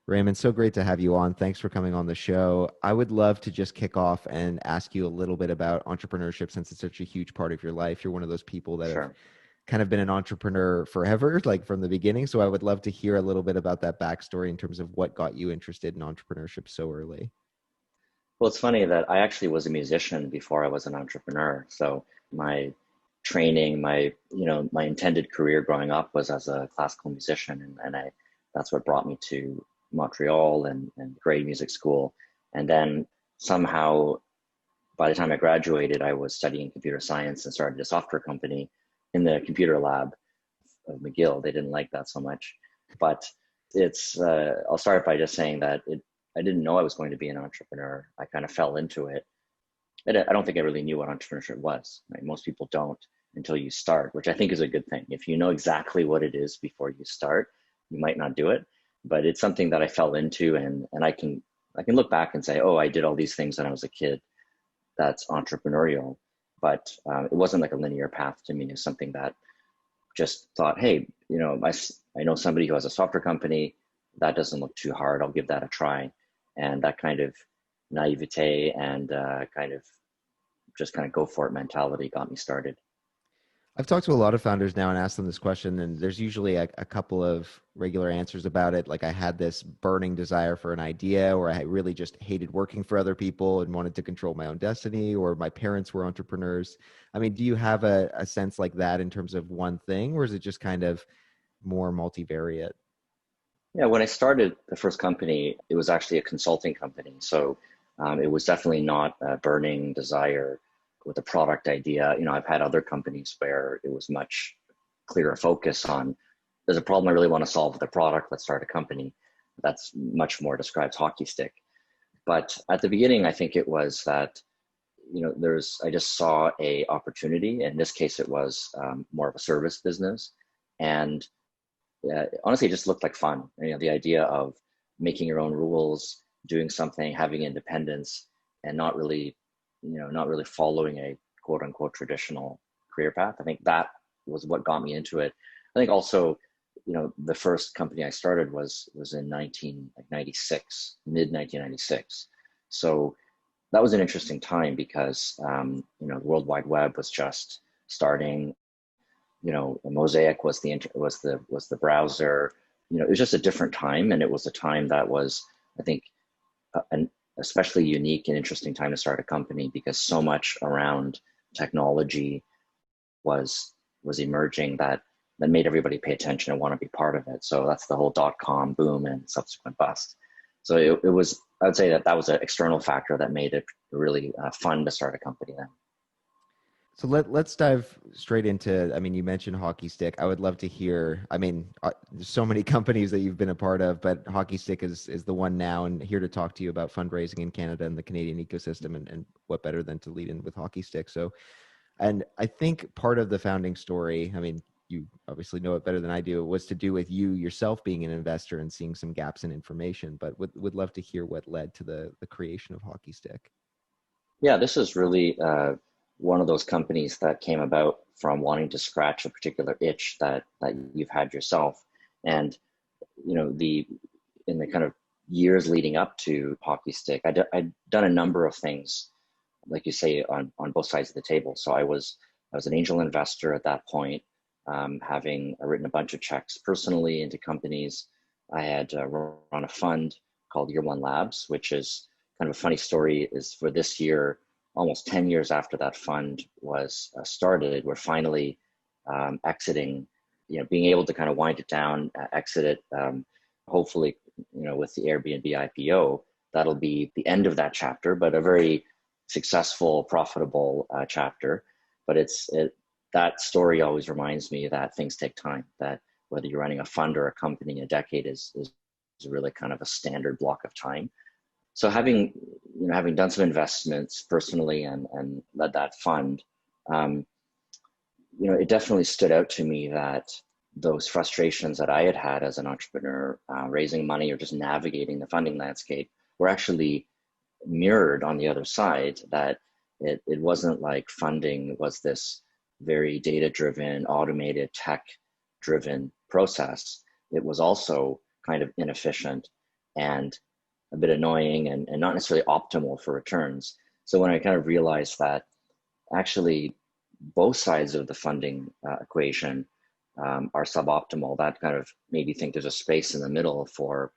Raymond, so great to have you on. Thanks for coming on the show. I would love to just kick off and ask you a little bit about entrepreneurship since it's such a huge part of your life. You're one of those people that have Sure. kind of been an entrepreneur forever, like from the beginning. So I would love to hear a little bit about that backstory in terms of what got you interested in entrepreneurship so early. Well, it's funny that I actually was a musician before I was an entrepreneur. So my training, my intended career growing up was as a classical musician, and that's what brought me to Montreal and grade music school. And then somehow, by the time I graduated, I was studying computer science and started a software company in the computer lab of McGill. They didn't like that so much, but I'll start by just saying that I didn't know I was going to be an entrepreneur. I kind of fell into it. I don't think I really knew what entrepreneurship was. Right? Most people don't until you start, which I think is a good thing. If you know exactly what it is before you start, you might not do it. But it's something that I fell into, and I can look back and say, oh, I did all these things when I was a kid. That's entrepreneurial, but it wasn't like a linear path to me. It's something that just thought, hey, I know somebody who has a software company. That doesn't look too hard. I'll give that a try. And that kind of naivete and kind of go for it mentality got me started. I've talked to a lot of founders now and asked them this question, and there's usually a couple of regular answers about it. Like I had this burning desire for an idea, or I really just hated working for other people and wanted to control my own destiny, or my parents were entrepreneurs. I mean, do you have a sense like that in terms of one thing, or is it just kind of more multivariate? Yeah, when I started the first company, it was actually a consulting company. So it was definitely not a burning desire with a product idea. I've had other companies where it was much clearer focus on there's a problem I really want to solve with a product. Let's start a company. That's much more describes Hockeystick. But at the beginning, I think it was that I just saw a opportunity. In this case, it was more of a service business, and honestly, it just looked like fun. The idea of making your own rules, doing something, having independence, and not really following a quote unquote traditional career path. I think that was what got me into it. I think also, the first company I started was in 1996, mid 1996. So that was an interesting time because the World Wide Web was just starting. Mosaic was the browser. It was just a different time, and it was a time that was, I think, an especially unique and interesting time to start a company because so much around technology was emerging that made everybody pay attention and want to be part of it. So that's the whole .com boom and subsequent bust. So it was, I would say that was an external factor that made it really fun to start a company then. So let's dive straight into, I mean, you mentioned Hockey Stick. I would love to hear, I mean, there's so many companies that you've been a part of, but Hockey Stick is the one now, and here to talk to you about fundraising in Canada and the Canadian ecosystem, and what better than to lead in with Hockey Stick. So, and I think part of the founding story, I mean, you obviously know it better than I do, was to do with you yourself being an investor and seeing some gaps in information, but would love to hear what led to the creation of Hockey Stick. Yeah, this is really one of those companies that came about from wanting to scratch a particular itch that you've had yourself. And the in the kind of years leading up to Hockeystick, I'd done a number of things, like you say, on both sides of the table. So I was an angel investor at that point, having written a bunch of checks personally into companies. I had run a fund called Year One Labs, which is kind of a funny story. Is for this year, almost 10 years after that fund was started, we're finally exiting, being able to kind of wind it down, exit it, hopefully, with the Airbnb IPO. That'll be the end of that chapter, but a very successful, profitable chapter. But that story always reminds me that things take time, that whether you're running a fund or a company, a decade is really kind of a standard block of time. So having done some investments personally and led that fund, it definitely stood out to me that those frustrations that I had as an entrepreneur, raising money or just navigating the funding landscape, were actually mirrored on the other side. That it wasn't like funding was this very data-driven, automated, tech-driven process. It was also kind of inefficient and a bit annoying and not necessarily optimal for returns. So when I kind of realized that actually both sides of the funding equation are suboptimal, that kind of made me think there's a space in the middle for,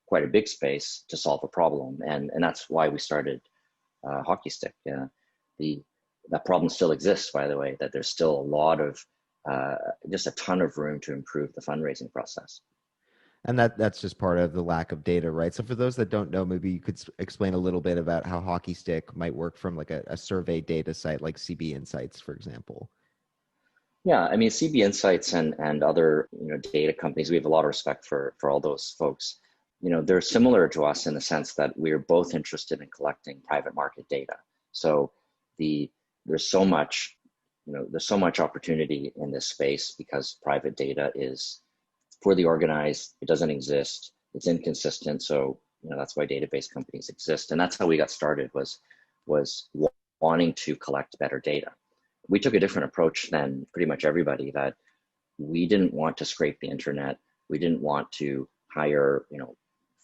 quite a big space to solve a problem. And that's why we started Hockeystick. That problem still exists, by the way, that there's still a lot of, just a ton of room to improve the fundraising process. And that's just part of the lack of data, right? So for those that don't know, maybe you could explain a little bit about how Hockeystick might work from like a survey data site like CB Insights, for example. Yeah, I mean, CB Insights and other data companies, we have a lot of respect for all those folks. They're similar to us in the sense that we're both interested in collecting private market data. So there's so much opportunity in this space because private data is poorly organized, it doesn't exist, it's inconsistent. So that's why database companies exist, and that's how we got started. Was wanting to collect better data. We took a different approach than pretty much everybody. That we didn't want to scrape the internet. We didn't want to hire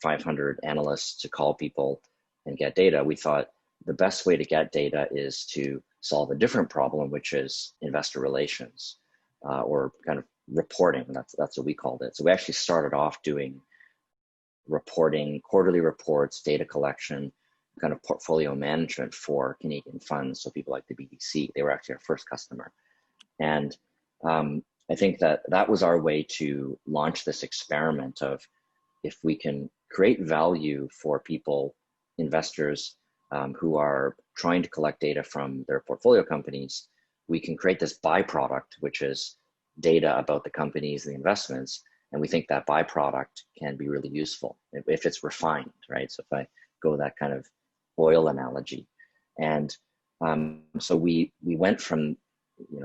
500 analysts to call people and get data. We thought the best way to get data is to solve a different problem, which is investor relations, or kind of reporting. That's what we called it. So we actually started off doing reporting, quarterly reports, data collection, kind of portfolio management for Canadian funds. So people like the BDC, they were actually our first customer. And I think that was our way to launch this experiment of, if we can create value for people, investors who are trying to collect data from their portfolio companies, we can create this byproduct, which is data about the companies, the investments, and we think that byproduct can be really useful if it's refined, right? So if I go that kind of oil analogy, and so we went from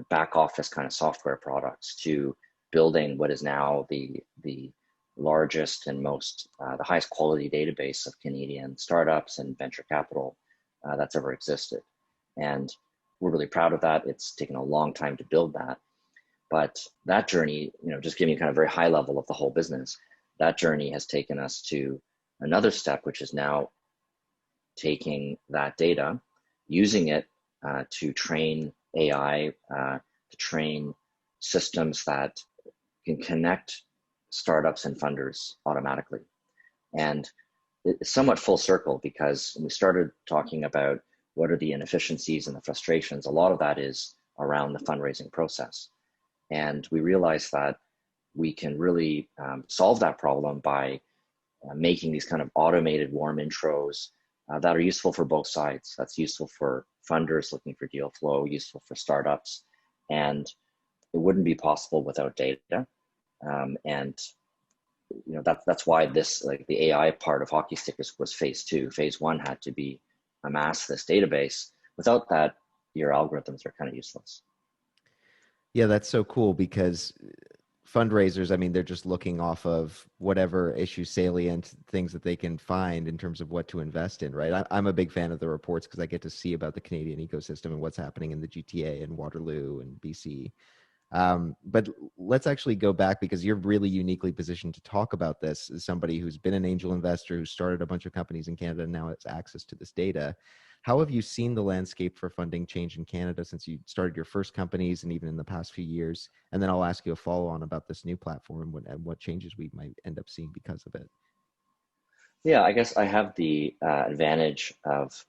back office kind of software products to building what is now the largest and most the highest quality database of Canadian startups and venture capital that's ever existed, and we're really proud of that. It's taken a long time to build that. But that journey, just giving you kind of very high level of the whole business, that journey has taken us to another step, which is now taking that data, using it to train AI, to train systems that can connect startups and funders automatically. And it's somewhat full circle, because when we started talking about what are the inefficiencies and the frustrations, a lot of that is around the fundraising process. And we realized that we can really solve that problem by making these kind of automated warm intros that are useful for both sides. That's useful for funders looking for deal flow, useful for startups, and it wouldn't be possible without data. And that's why this, like the AI part of Hockeystick was phase 2. Phase 1 had to be amass this database. Without that, your algorithms are kind of useless. Yeah, that's so cool, because fundraisers, I mean, they're just looking off of whatever issue salient things that they can find in terms of what to invest in, right? I'm a big fan of the reports because I get to see about the Canadian ecosystem and what's happening in the GTA and Waterloo and BC. But let's actually go back, because you're really uniquely positioned to talk about this as somebody who's been an angel investor, who started a bunch of companies in Canada and now has access to this data. How have you seen the landscape for funding change in Canada since you started your first companies, and even in the past few years? And then I'll ask you a follow-on about this new platform and what changes we might end up seeing because of it. Yeah, I guess I have the advantage of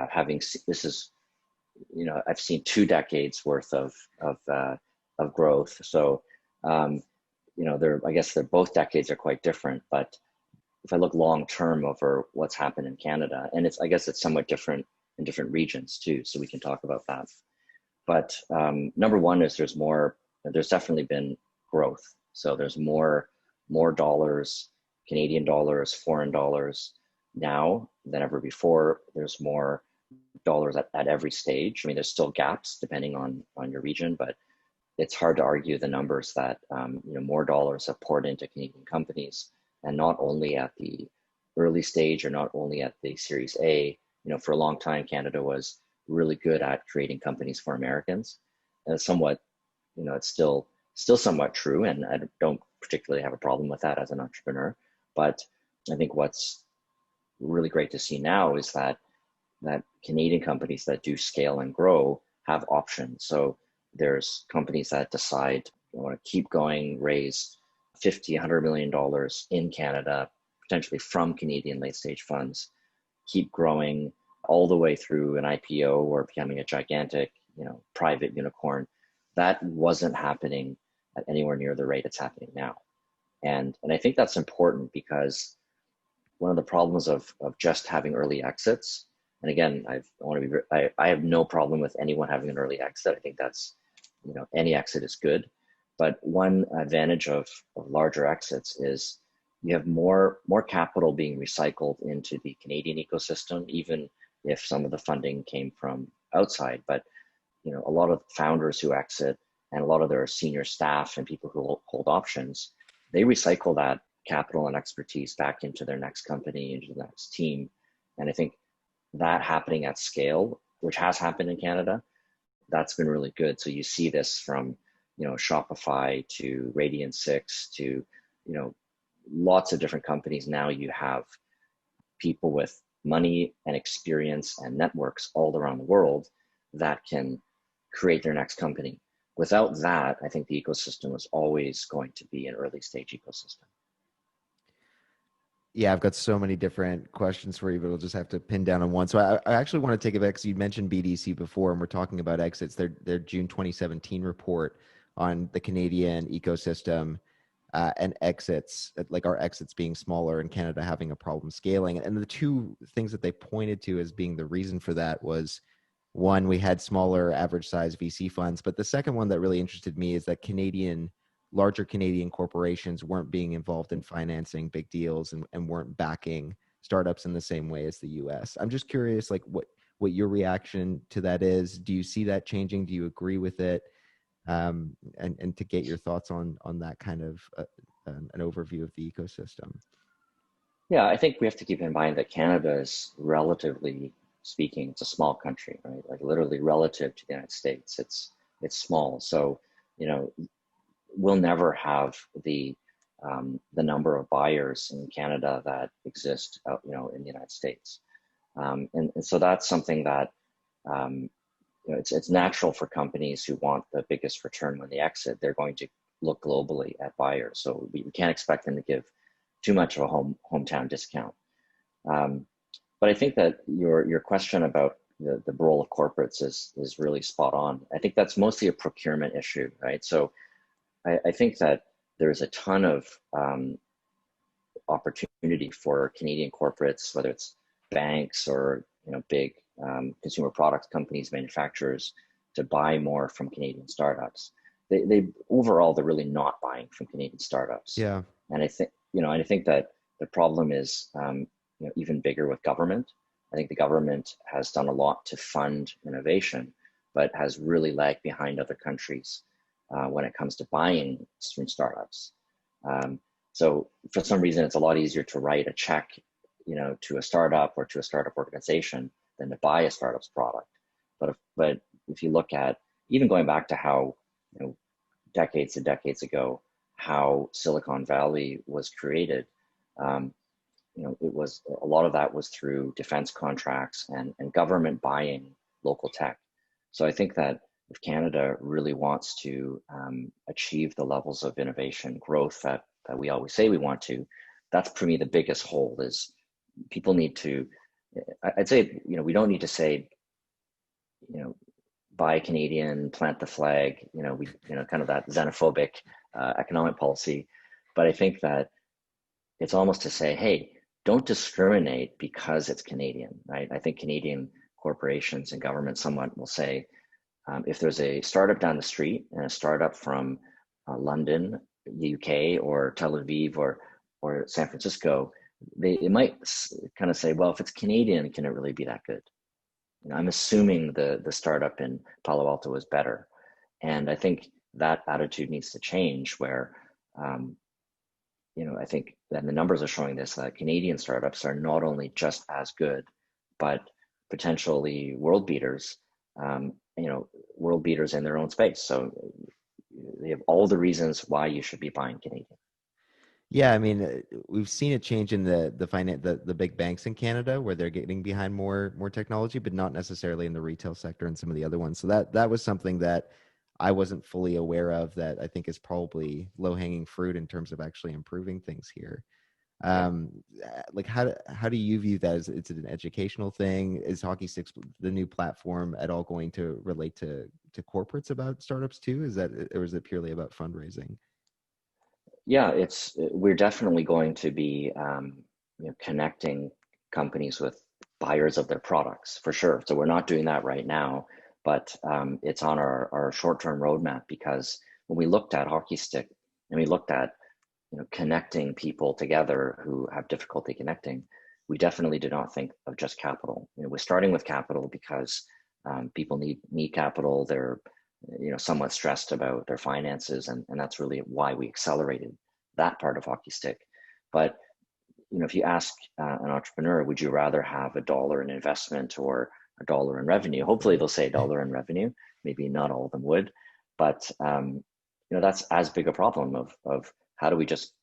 having this is, I've seen 2 decades worth of growth. So I guess they're both decades are quite different, but if I look long term over what's happened in Canada, and I guess it's somewhat different in different regions too, so we can talk about that. But number one is there's definitely been growth. So there's more dollars, Canadian dollars, foreign dollars now than ever before. There's more dollars at every stage. I mean, there's still gaps depending on your region, but it's hard to argue the numbers that more dollars have poured into Canadian companies, and not only at the early stage or not only at the Series A. For a long time, Canada was really good at creating companies for Americans, and it's somewhat, it's still somewhat true, and I don't particularly have a problem with that as an entrepreneur. But I think what's really great to see now is that Canadian companies that do scale and grow have options. So there's companies that decide they want to keep going, raise 50, $100 million in Canada, potentially from Canadian late stage funds, keep growing all the way through an IPO or becoming a gigantic, private unicorn. That wasn't happening at anywhere near the rate it's happening now. And I think that's important because one of the problems of just having early exits, and again, I have no problem with anyone having an early exit. I think that's, any exit is good. But one advantage of larger exits is you have more capital being recycled into the Canadian ecosystem, even if some of the funding came from outside. But a lot of founders who exit and a lot of their senior staff and people who hold options, they recycle that capital and expertise back into their next company, into the next team. And I think that happening at scale, which has happened in Canada, that's been really good. So you see this from, Shopify to Radiant6 to, lots of different companies. Now you have people with money and experience and networks all around the world that can create their next company. Without that, I think the ecosystem is always going to be an early stage ecosystem. Yeah, I've got so many different questions for you, but we'll just have to pin down on one. So I actually want to take it back because you mentioned BDC before, and we're talking about exits. Their June 2017 report on the Canadian ecosystem and exits, like our exits being smaller and Canada having a problem scaling. And the two things that they pointed to as being the reason for that was, one, we had smaller average size VC funds, but the second one that really interested me is that larger Canadian corporations weren't being involved in financing big deals and weren't backing startups in the same way as the US. I'm just curious, like what your reaction to that is. Do you see that changing? Do you agree with it? And to get your thoughts on that kind of an overview of the ecosystem. Yeah, I think we have to keep in mind that Canada is, relatively speaking, it's a small country, right? Like literally relative to the United States, it's small. So, we'll never have the number of buyers in Canada that exist, in the United States, and so that's something that it's natural for companies who want the biggest return when they exit. They're going to look globally at buyers, so we can't expect them to give too much of a hometown discount. But I think that your question about the role of corporates is really spot on. I think that's mostly a procurement issue, right? So I think that there's a ton of opportunity for Canadian corporates, whether it's banks or big consumer products companies, manufacturers, to buy more from Canadian startups. They overall they're really not buying from Canadian startups. Yeah, and I think that the problem is even bigger with government. I think the government has done a lot to fund innovation, but has really lagged behind other countries when it comes to buying from startups. So for some reason, it's a lot easier to write a check, to a startup or to a startup organization than to buy a startup's product. But if you look at even going back to how, decades and decades ago, how Silicon Valley was created, it was a lot of that was through defense contracts and government buying local tech. So I think that if Canada really wants to achieve the levels of innovation growth that we always say we want to, that's for me the biggest hole is people need to, I'd say, we don't need to say, buy Canadian, plant the flag, kind of that xenophobic economic policy. But I think that it's almost to say, hey, don't discriminate because it's Canadian, right? I think Canadian corporations and government somewhat will say, if there's a startup down the street and a startup from London, UK, or Tel Aviv, or San Francisco, it might kind of say, well, if it's Canadian, can it really be that good? I'm assuming the startup in Palo Alto is better. And I think that attitude needs to change where, I think that the numbers are showing this, that Canadian startups are not only just as good, but potentially world beaters, world beaters in their own space. So they have all the reasons why you should be buying Canadian. Yeah, I mean, we've seen a change in the big banks in Canada where they're getting behind more technology, but not necessarily in the retail sector and some of the other ones. So that was something that I wasn't fully aware of that I think is probably low-hanging fruit in terms of actually improving things here. Yeah. Like how do you view that? Is it's an educational thing? Is Hockeysticks, the new platform, at all going to relate to corporates about startups too? Is that, or is it purely about fundraising? Yeah, we're definitely going to be connecting companies with buyers of their products for sure. So we're not doing that right now, but it's on our short-term roadmap because when we looked at Hockeystick and we looked at connecting people together who have difficulty connecting, we definitely did not think of just capital. We're starting with capital because people need capital. They're somewhat stressed about their finances, and that's really why we accelerated that part of Hockeystick. But if you ask an entrepreneur, would you rather have $1 in investment or $1 in revenue? Hopefully they'll say $1 in revenue. Maybe not all of them would, but that's as big a problem of how do we just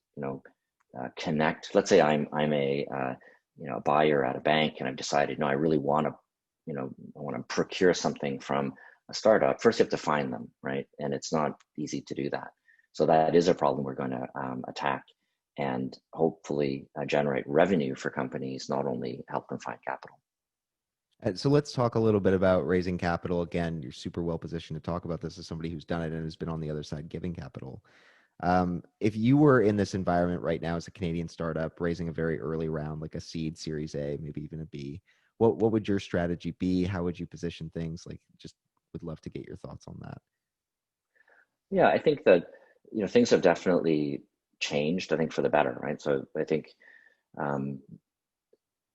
connect. Let's say I'm a a buyer at a bank, and I've decided, no, I really want to I want to procure something from a startup. First, you have to find them, right? And it's not easy to do that. So that is a problem we're going to attack and hopefully generate revenue for companies, not only help them find capital. So let's talk a little bit about raising capital. Again, you're super well positioned to talk about this as somebody who's done it and has been on the other side giving capital. If you were in this environment right now as a Canadian startup raising a very early round, like a seed, Series A, maybe even a B, what would your strategy be? How would you position things? Like, just would love to get your thoughts on that. Yeah, I think that things have definitely changed. I think for the better, right? So I think um,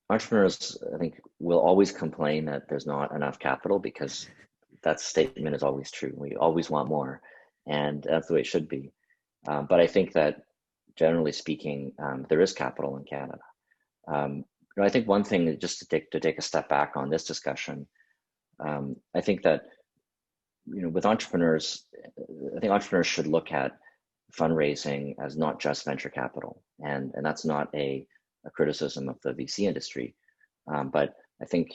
entrepreneurs, I think, will always complain that there's not enough capital because that statement is always true. We always want more, and that's the way it should be. But I think that generally speaking, there is capital in Canada. Um, I think one thing, just to take a step back on this discussion, I think that with entrepreneurs, I think entrepreneurs should look at fundraising as not just venture capital, and that's not a criticism of the VC industry, but I think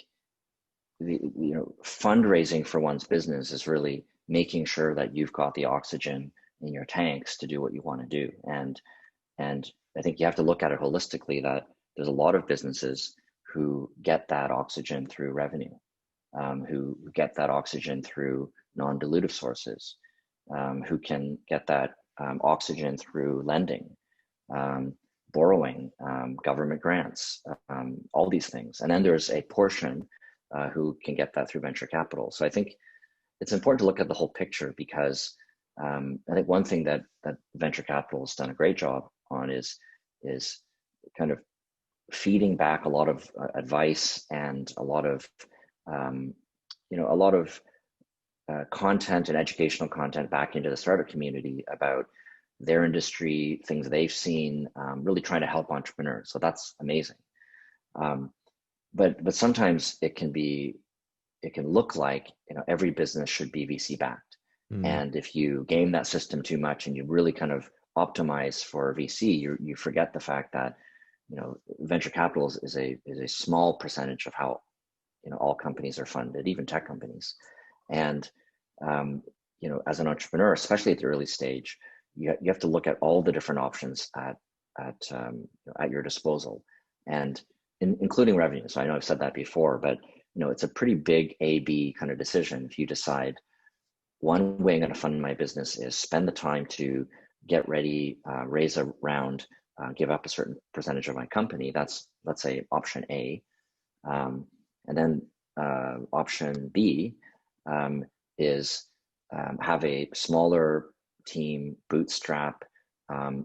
fundraising for one's business is really making sure that you've got the oxygen in your tanks to do what you want to do, and I think you have to look at it holistically that there's a lot of businesses who get that oxygen through revenue, who get that oxygen through non-dilutive sources, who can get that oxygen through lending, um, borrowing, government grants, all these things. And then there's a portion who can get that through venture capital. So I think it's important to look at the whole picture because I think one thing that venture capital has done a great job on is kind of feeding back a lot of advice and a lot of a lot of content and educational content back into the startup community about their industry, things they've seen, really trying to help entrepreneurs. So that's amazing. Um, but sometimes it can look like every business should be VC backed, Mm. and if you game that system too much and you really kind of optimize for VC, you forget the fact that venture capital is a small percentage of how all companies are funded, even tech companies. And as an entrepreneur, especially at the early stage, you have to look at all the different options at your disposal, and including revenue. So I know I've said that before, but it's a pretty big A/B kind of decision. If you decide one way I'm going to fund my business is spend the time to get ready, raise a round, give up a certain percentage of my company. That's, let's say, option A. And then option B is have a smaller team, bootstrap,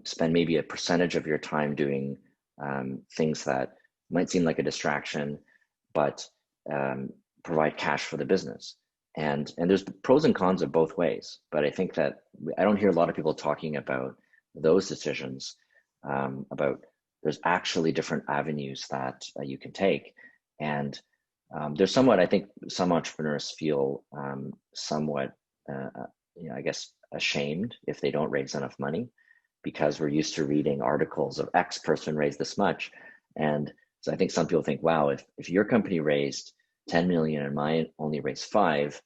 spend maybe a percentage of your time doing things that might seem like a distraction, but provide cash for the business. And there's pros and cons of both ways. But I think that I don't hear a lot of people talking about those decisions, about there's actually different avenues that you can take. And there's somewhat, I think some entrepreneurs feel somewhat, I guess, ashamed if they don't raise enough money because we're used to reading articles of X person raised this much. And so I think some people think, wow, if your company raised 10 million and mine only raised 5,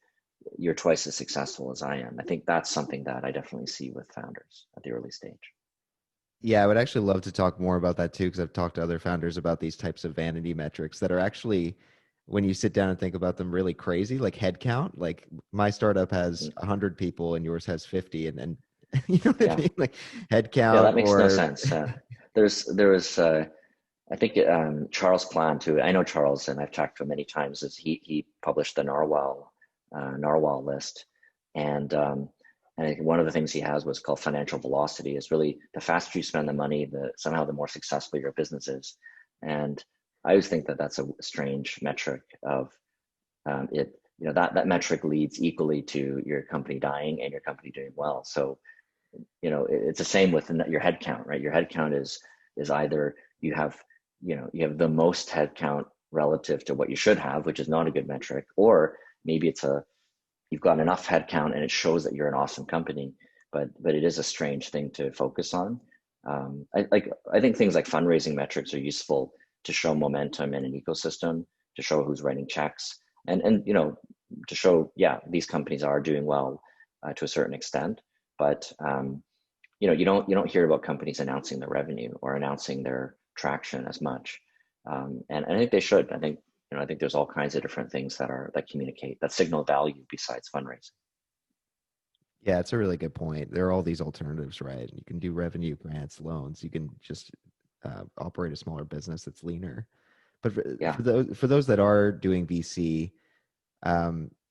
you're twice as successful as I am. I think that's something that I definitely see with founders at the early stage. Yeah, I would actually love to talk more about that too, because I've talked to other founders about these types of vanity metrics that are actually, when you sit down and think about them, really crazy, like head count. Like my startup has Mm-hmm. 100 people and yours has 50, and you know what I Yeah. mean? Like head Yeah, count that makes no or sense. There was I think Charles Plant, who I know Charles and I've talked to him many times, is he published the narwhal list, and I think one of the things he has was called financial velocity. Is really the faster you spend the money, somehow the more successful your business is. And I always think that that's a strange metric of it. You know, that metric leads equally to your company dying and your company doing well. So you know, it's the same with your head count, right? Your head count is either you have, you know, you have the most head count relative to what you should have, which is not a good metric, or maybe you've got enough head count and it shows that you're an awesome company, but it is a strange thing to focus on. I think things like fundraising metrics are useful to show momentum in an ecosystem, to show who's writing checks, and you know, to show, yeah, these companies are doing well to a certain extent. But you know, you don't hear about companies announcing their revenue or announcing their traction as much, and I think they should. I think there's all kinds of different things that communicate, that signal value besides fundraising. yeah, it's a really good point. There are all these alternatives, right? You can do revenue grants, loans. You can just operate a smaller business that's leaner. But Yeah. for those that are doing VC,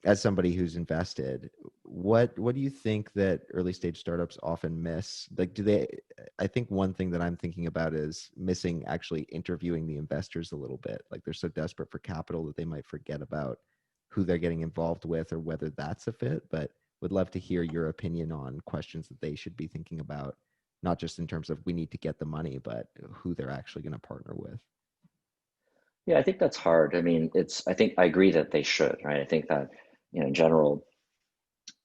as somebody who's invested, what do you think that early stage startups often miss? Like, do they? I think one thing that I'm thinking about is missing actually interviewing the investors a little bit. Like they're so desperate for capital that they might forget about who they're getting involved with or whether that's a fit. But would love to hear your opinion on questions that they should be thinking about, not just in terms of we need to get the money, but who they're actually going to partner with. Yeah, I think that's hard. I mean, I think I agree that they should, right? I think that, you know, in general,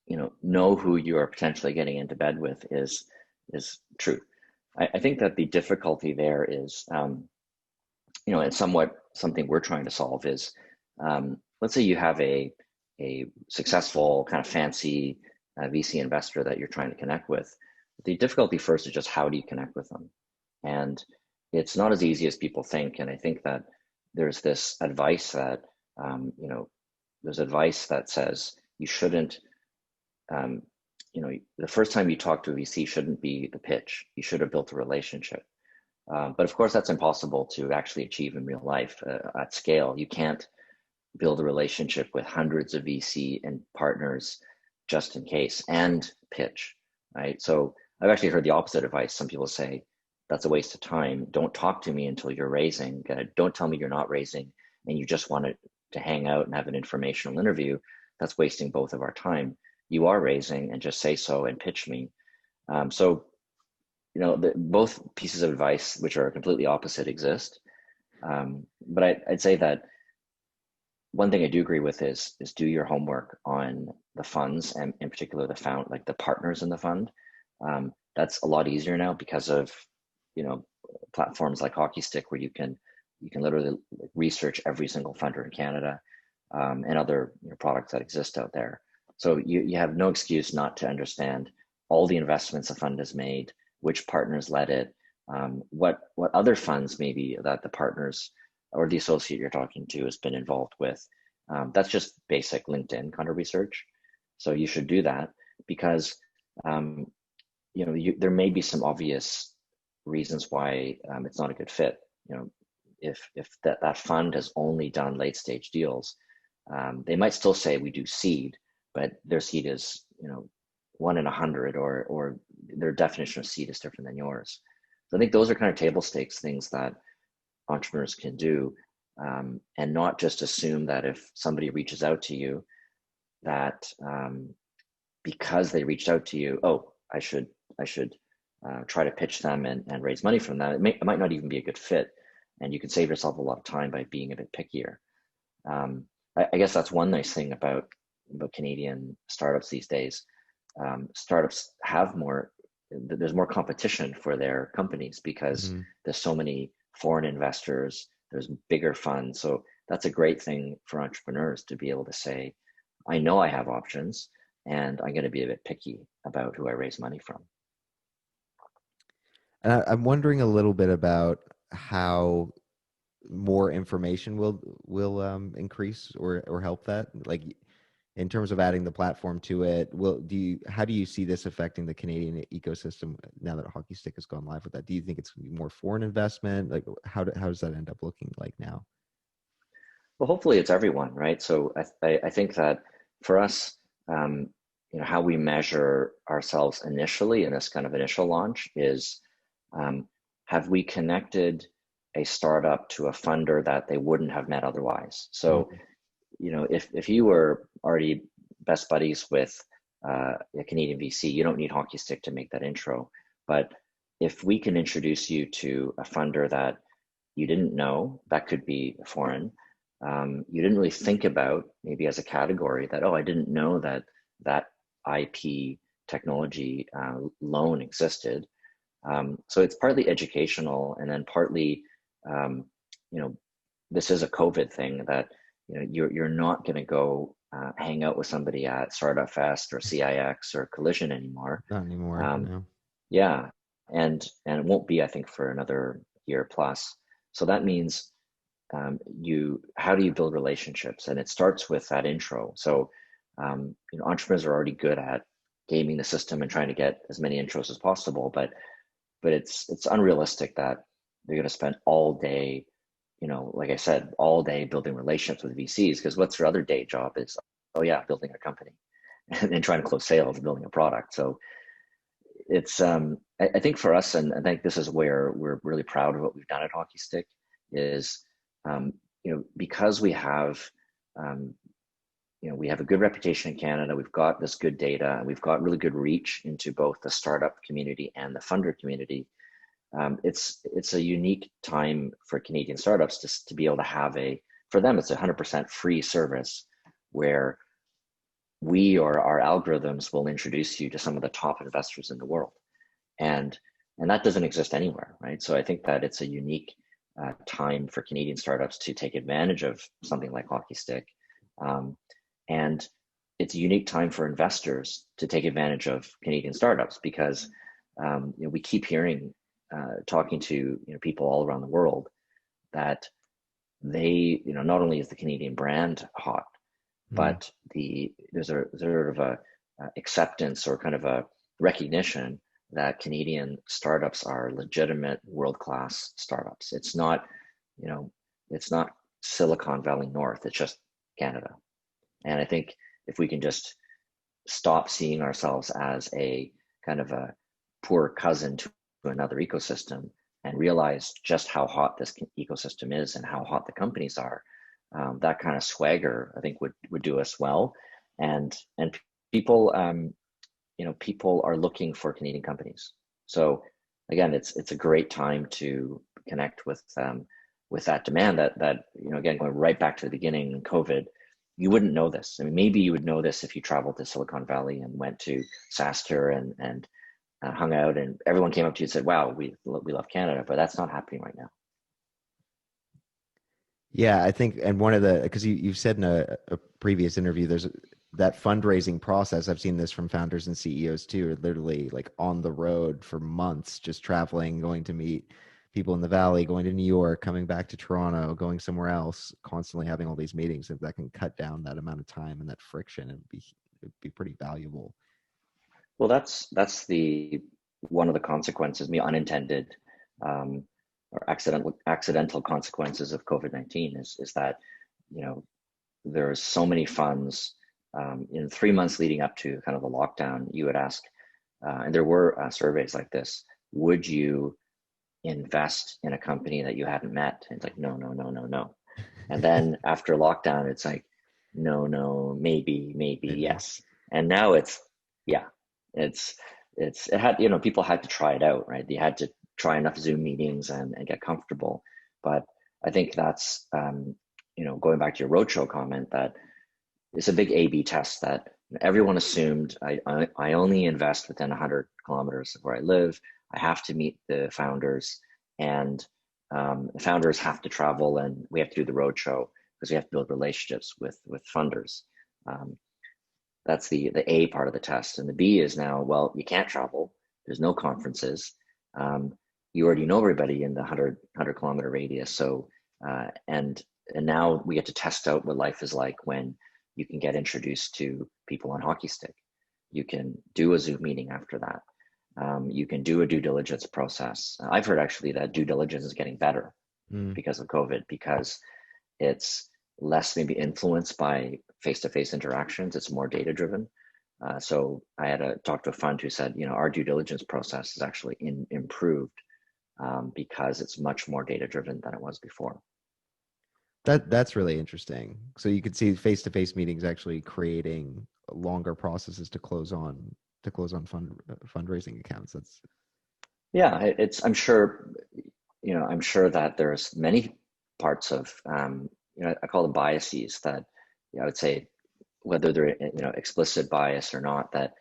you know who you are potentially getting into bed with is true. I think that the difficulty there is, you know, and somewhat something we're trying to solve is, let's say you have a successful kind of fancy VC investor that you're trying to connect with. The difficulty first is just how do you connect with them? And it's not as easy as people think. And I think that there's this advice that, you know, there's advice that says you shouldn't, um, you know, the first time you talk to a VC shouldn't be the pitch. You should have built a relationship. But of course, that's impossible to actually achieve in real life at scale. You can't build a relationship with hundreds of VC and partners just in case and pitch, right? So I've actually heard the opposite advice. Some people say that's a waste of time. Don't talk to me until you're raising. Don't tell me you're not raising and you just want to hang out and have an informational interview. That's wasting both of our time. You are raising and just say so and pitch me. So, you know, both pieces of advice, which are completely opposite, exist. But I'd say that one thing I do agree with is do your homework on the funds and in particular like the partners in the fund. That's a lot easier now because of, you know, platforms like Hockeystick where you can literally research every single funder in Canada, and other, you know, products that exist out there. So you have no excuse not to understand all the investments a fund has made, which partners led it, what other funds maybe that the partners or the associate you're talking to has been involved with. That's just basic LinkedIn kind of research. So you should do that because, you know, there may be some obvious reasons why it's not a good fit. You know, if that fund has only done late stage deals, they might still say we do seed, but their seed is, you know, 1 in 100, or their definition of seed is different than yours. So I think those are kind of table stakes things that entrepreneurs can do, and not just assume that if somebody reaches out to you that, because they reached out to you, oh, I should try to pitch them and raise money from them. It might not even be a good fit, and you can save yourself a lot of time by being a bit pickier. I guess that's one nice thing about Canadian startups these days. Startups have more there's more competition for their companies because Hmm. there's so many foreign investors, there's bigger funds. So that's a great thing for entrepreneurs to be able to say, I know I have options and I'm going to be a bit picky about who I raise money from. And I'm wondering a little bit about how more information will increase or help that. Like in terms of adding the platform to it, how do you see this affecting the Canadian ecosystem now that Hockey Stick has gone live with that? Do you think it's gonna be more foreign investment? Like how does that end up looking like now? Well, hopefully it's everyone, right? So I think that for us, um, how we measure ourselves initially in this kind of initial launch is, um, have we connected a startup to a funder that they wouldn't have met otherwise? So, Mm, if you were already best buddies with a Canadian VC, you don't need Hockey Stick to make that intro. But if we can introduce you to a funder that you didn't know, that could be foreign, you didn't really think about maybe as a category that, oh, I didn't know that that IP technology loan existed. So it's partly educational, and then partly, um, you know, this is a COVID thing that you're not going to go hang out with somebody at Startup Fest or CIX or Collision anymore. not anymore, Um, no. yeah, and it won't be, I think, for another year plus. So that means, how do you build relationships? And it starts with that intro. So entrepreneurs are already good at gaming the system and trying to get as many intros as possible, but it's unrealistic that they're going to spend all day, like I said, all day building relationships with VCs, because what's their other day job is, oh yeah, building a company and trying to close sales and building a product. So it's I think for us, and I think this is where we're really proud of what we've done at Hockeystick, is because um, we have a good reputation in Canada, we've got this good data, and we've got really good reach into both the startup community and the funder community. It's a unique time for Canadian startups to be able to have for them, it's 100% free service where we or our algorithms will introduce you to some of the top investors in the world. And that doesn't exist anywhere, right? So I think that it's a unique time for Canadian startups to take advantage of something like Hockeystick. And it's a unique time for investors to take advantage of Canadian startups because we keep hearing, talking to people all around the world that they, not only is the Canadian brand hot, Mm. but there's a sort of a acceptance or kind of a recognition that Canadian startups are legitimate world-class startups. You know, it's not Silicon Valley North, it's just Canada. And I think if we can just stop seeing ourselves as a kind of a poor cousin to another ecosystem and realize just how hot this ecosystem is and how hot the companies are, that kind of swagger, I think, would do us well. And people, people are looking for Canadian companies. So again, it's a great time to connect with that demand. That again, going right back to the beginning, COVID, you wouldn't know this. I mean, maybe you would know this if you traveled to Silicon Valley and went to SaaStr and hung out, and everyone came up to you and said, "Wow, we love Canada," but that's not happening right now. Yeah, I think, and one of the, because you've said in a previous interview, there's that fundraising process. I've seen this from founders and CEOs too, are literally like on the road for months, just traveling, going to meet people in the Valley, going to New York, coming back to Toronto, going somewhere else, constantly having all these meetings. If that can cut down that amount of time and that friction, it'd be pretty valuable. Well, that's the one of the consequences, unintended, um, or accidental consequences of COVID-19 is that there's so many funds in 3 months leading up to kind of the lockdown. You would ask, and there were surveys like this: would you invest in a company that you hadn't met? And it's like, no, no, no, no, no. And then after lockdown, it's like, no, no, maybe, maybe, Maybe. yes. And now yeah, it's, it had, people had to try it out, right? They had to try enough Zoom meetings and get comfortable. But I think that's, going back to your roadshow comment, that it's a big A/B test that Everyone assumed I only invest within 100 kilometers of where I live. I have to meet the founders, and the founders have to travel, and we have to do the roadshow because we have to build relationships with funders. Um, that's the A part of the test. And the B is now, well, you can't travel. There's no conferences. Um, you already know everybody in the 100 kilometer radius. So, and now we get to test out what life is like when you can get introduced to people on Hockeystick. You can do a Zoom meeting after that. You can do a due diligence process. I've heard actually that due diligence is getting better Mm. because of COVID, because it's less maybe influenced by face-to-face interactions. It's more data-driven. So I had to talk to a fund who said, our due diligence process is actually improved because it's much more data-driven than it was before. That's really interesting. So you could see face-to-face meetings actually creating longer processes to close on fundraising accounts. That's Yeah, I'm sure, I'm sure that there's many parts of, I call them biases that, I would say, whether they're, explicit bias or not, that,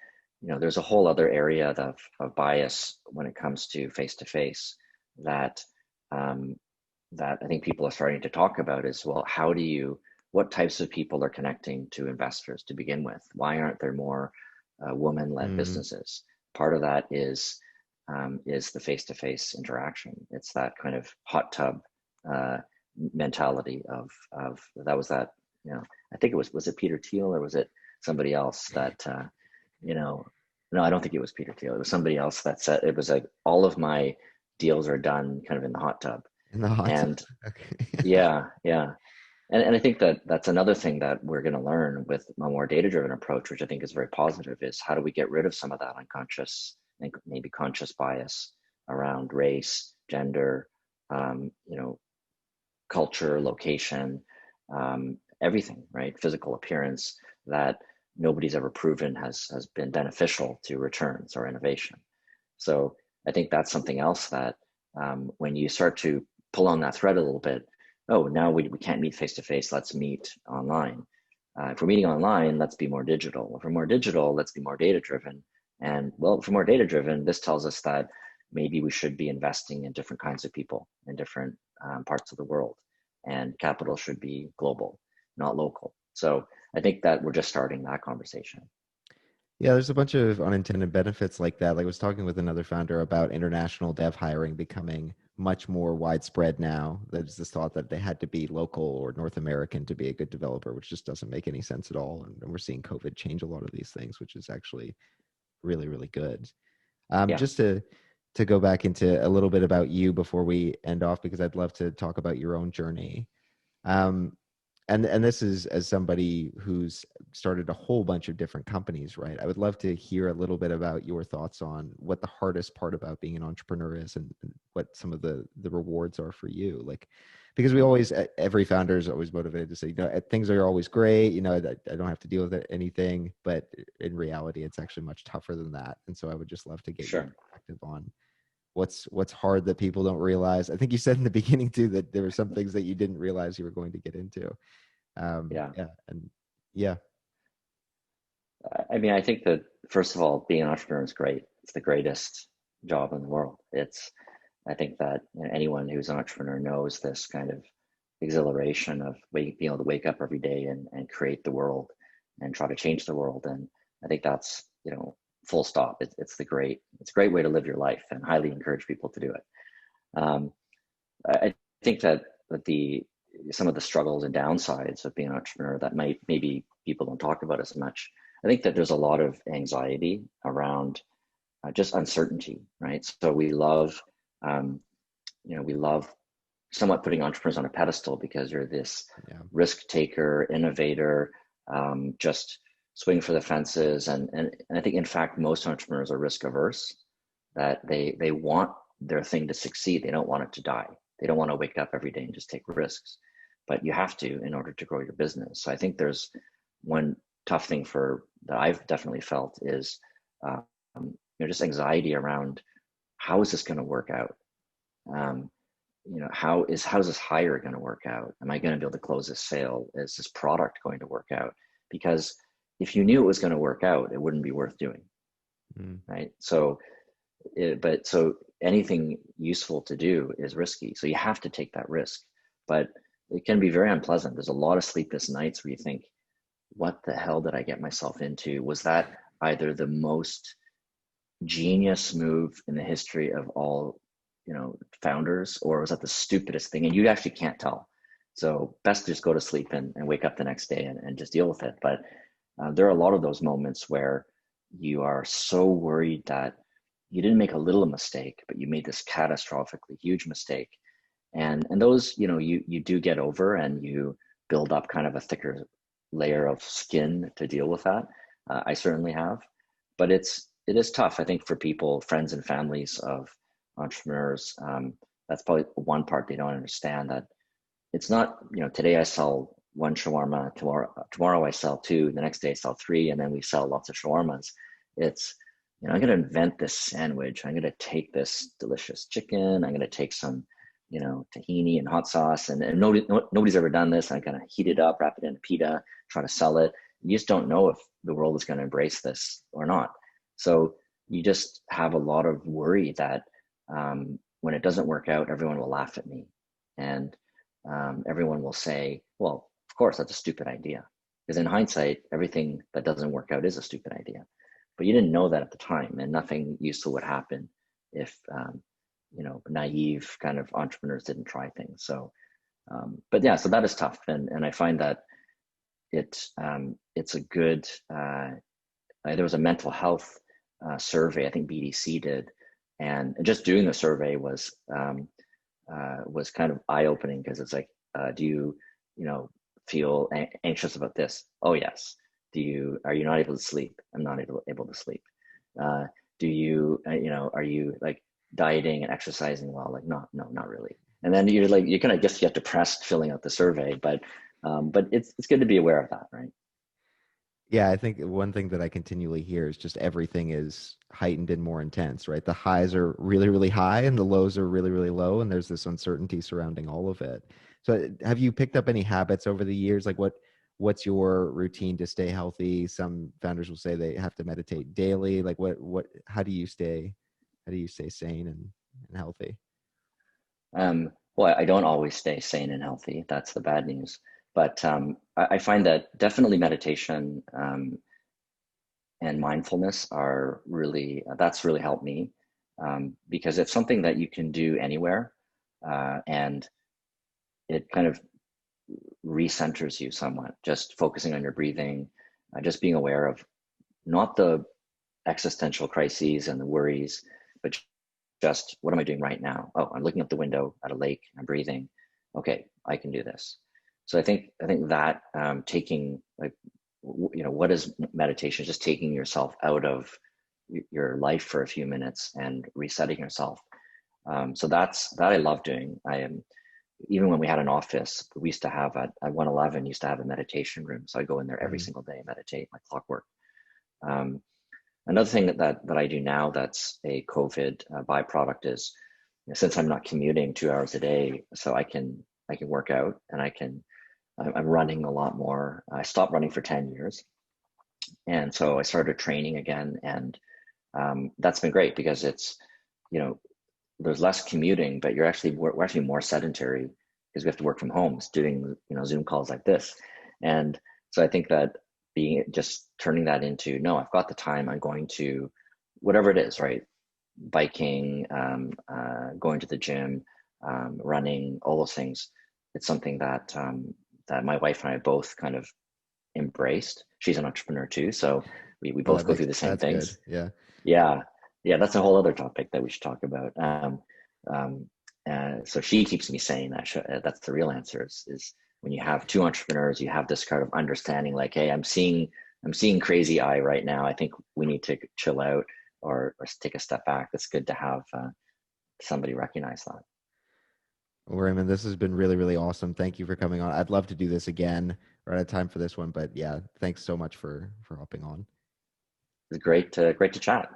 there's a whole other area of bias when it comes to face that, that I think people are starting to talk about is, well, what types of people are connecting to investors to begin with? Why aren't there more woman-led businesses? Part of that is the face-to-face interaction. It's that kind of hot tub mentality of that was that, I think was it Peter Thiel or was it somebody else that, no, I don't think it was Peter Thiel. It was somebody else that said it was like all of my deals are done kind of in the hot tub. in the hot tub. And Okay. yeah, yeah. And I think that that's another thing that we're going to learn with a more data-driven approach, which I think is very positive, is how do we get rid of some of that unconscious and maybe conscious bias around race, gender, culture, location, everything, right? Physical appearance that nobody's ever proven has been beneficial to returns or innovation. So I think that's something else that when you start to pull on that thread a little bit, oh, now we can't meet face to face, let's meet online. If we're meeting online, let's be more digital. If we're more digital, let's be more data driven. And well, if we're more data driven, this tells us that maybe we should be investing in different kinds of people in different parts of the world. And capital should be global, not local. So I think that we're just starting that conversation. Yeah, there's a bunch of unintended benefits like that. Like I was talking with another founder about international dev hiring becoming much more widespread now. There's this thought that they had to be local or North American to be a good developer, which just doesn't make any sense at all. And we're seeing COVID change a lot of these things, which is actually really, really good. Yeah. Just to go back into a little bit about you before we end off, because I'd love to talk about your own journey. And this is as somebody who's started a whole bunch of different companies, right? I would love to hear a little bit about your thoughts on what the hardest part about being an entrepreneur is and what some of the rewards are for you. Like, because we always, every founder is always motivated to say, things are always great, I don't have to deal with anything, but in reality, it's actually much tougher than that. And so I would just love to get your Sure. perspective on what's hard that people don't realize. I think you said in the beginning too that there were some things that you didn't realize you were going to get into. Yeah. And yeah. I mean, I think that first of all, being an entrepreneur is great. It's the greatest job in the world. I think that anyone who's an entrepreneur knows this kind of exhilaration of being able to wake up every day and create the world and try to change the world. And I think that's, full stop. It's a great way to live your life, and highly encourage people to do it. I think that some of the struggles and downsides of being an entrepreneur that maybe people don't talk about as much. I think that there's a lot of anxiety around just uncertainty, right? So we love somewhat putting entrepreneurs on a pedestal because you're this risk taker, innovator, just swing for the fences. And I think, in fact, most entrepreneurs are risk averse, that they want their thing to succeed. They don't want it to die. They don't want to wake up every day and just take risks, but you have to in order to grow your business. So I think there's one tough thing that I've definitely felt is just anxiety around how is this going to work out? How is this hire going to work out? Am I going to be able to close this sale? Is this product going to work out? Because if you knew it was going to work out, it wouldn't be worth doing, Mm. right? So anything useful to do is risky. So you have to take that risk, but it can be very unpleasant. There's a lot of sleepless nights where you think, what the hell did I get myself into? Was that either the most genius move in the history of all, founders, or was that the stupidest thing? And you actually can't tell. So best to just go to sleep and wake up the next day and just deal with it. But there are a lot of those moments where you are so worried that you didn't make a little mistake, but you made this catastrophically huge mistake. And those, you do get over, and you build up kind of a thicker layer of skin to deal with that. I certainly have, but it is tough, I think, for people, friends and families of entrepreneurs. That's probably one part they don't understand, that it's not, today I sell one shawarma, tomorrow I sell two, the next day I sell three, and then we sell lots of shawarmas. It's, I'm going to invent this sandwich. I'm going to take this delicious chicken. I'm going to take some, tahini and hot sauce, and nobody's ever done this. I'm going to heat it up, wrap it in a pita, try to sell it. You just don't know if the world is going to embrace this or not. So you just have a lot of worry that when it doesn't work out, everyone will laugh at me. And everyone will say, well, of course, that's a stupid idea. Because in hindsight, everything that doesn't work out is a stupid idea. But you didn't know that at the time, and nothing useful would happen if, naive kind of entrepreneurs didn't try things. So, but yeah, so that is tough. And I find that it's a good, there was a mental health survey, I think BDC did. And just doing the survey was kind of eye-opening, because it's like, do you, feel anxious about this? Oh, yes. Are you not able to sleep? I'm not able to sleep. Do you, are you like dieting and exercising well? Like, no, not really. And then you're like, you kind of just get depressed filling out the survey, but it's good to be aware of that, right? Yeah, I think one thing that I continually hear is just everything is heightened and more intense, right? The highs are really, really high and the lows are really, really low, and there's this uncertainty surrounding all of it. So have you picked up any habits over the years? Like what's your routine to stay healthy? Some founders will say they have to meditate daily. Like how do you stay sane and healthy? Well, I don't always stay sane and healthy. That's the bad news. But I find that definitely meditation and mindfulness are really, that's really helped me, because it's something that you can do anywhere, and it kind of recenters you somewhat, just focusing on your breathing, just being aware of not the existential crises and the worries, but just, what am I doing right now? Oh, I'm looking up the window at a lake, I'm breathing. Okay, I can do this. So I think that taking, like, what is meditation? Just taking yourself out of your life for a few minutes and resetting yourself. So that I love doing. I am, even when we had an office, we used to have at 111 used to have a meditation room. So I go in there every Mm. single day and meditate, like clockwork. Um, Another thing that I do now that's a COVID byproduct is, since I'm not commuting 2 hours a day, so I can work out, and I'm running a lot more. I stopped running for 10 years, and so I started training again, and that's been great, because it's, you know there's less commuting, but we're actually more sedentary, because we have to work from home, doing Zoom calls like this. And so I think that being, just turning that into, no, I've got the time, I'm going to, whatever it is, right? Biking, going to the gym, running, all those things. It's something that my wife and I both kind of embraced. She's an entrepreneur too, so we Oh, both go through the same that's good. things. Yeah. Yeah, yeah, that's a whole other topic that we should talk about. Um, so she keeps me saying that that's the real answer is when you have two entrepreneurs, you have this kind of understanding, like, hey, I'm seeing crazy eye right now. I think we need to chill out, or take a step back. It's good to have somebody recognize that. Well, Raymond, this has been really, really awesome. Thank you for coming on. I'd love to do this again. We're out of time for this one, but yeah, thanks so much for hopping on. It's great to chat.